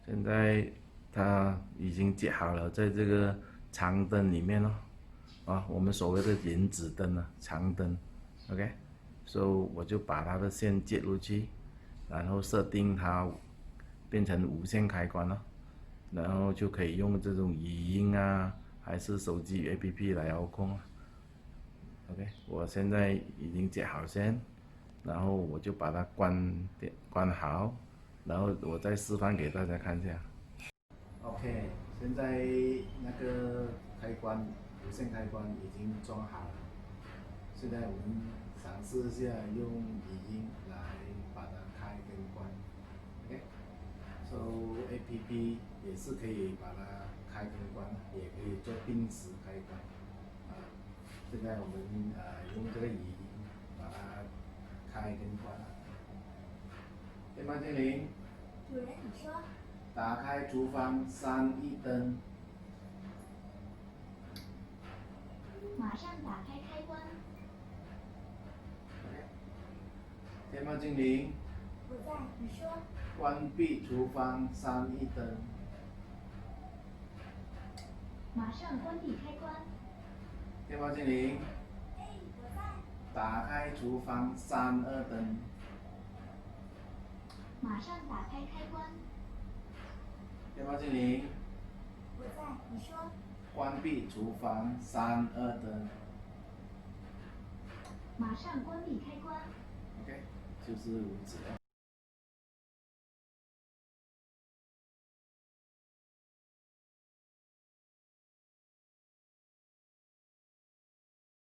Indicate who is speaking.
Speaker 1: 现在它已经接好了，在这个长灯里面我们所谓的原子灯长灯 ，OK，我就把它的线接入去，然后设定它变成无线开关然后就可以用这种语音还是手机 APP 来遥控OK，我现在已经接好线，然后我就把它关好，然后我再示范给大家看一下。OK， 现在那个开关无线开关已经装好了，现在我们尝试一下用语音来把它开跟关。OK，so APP 也是可以把它开跟关，也可以做定时开关。现在我们用这个语音把它开跟关。电话精灵，
Speaker 2: 主人，你说。
Speaker 1: 打开厨房3E灯。
Speaker 2: 马上打开开关。
Speaker 1: 天猫精灵，
Speaker 2: 我在，你说。
Speaker 1: 关闭厨房3E灯。
Speaker 2: 马上关闭开关。
Speaker 1: 天猫精灵，
Speaker 2: 我在。
Speaker 1: 打开厨房3、2灯。
Speaker 2: 马上打开开关。
Speaker 1: 天猫精灵，
Speaker 2: 我在，你说。
Speaker 1: 关闭厨房3、2灯。
Speaker 2: 马上关闭开关。
Speaker 1: OK，就是如此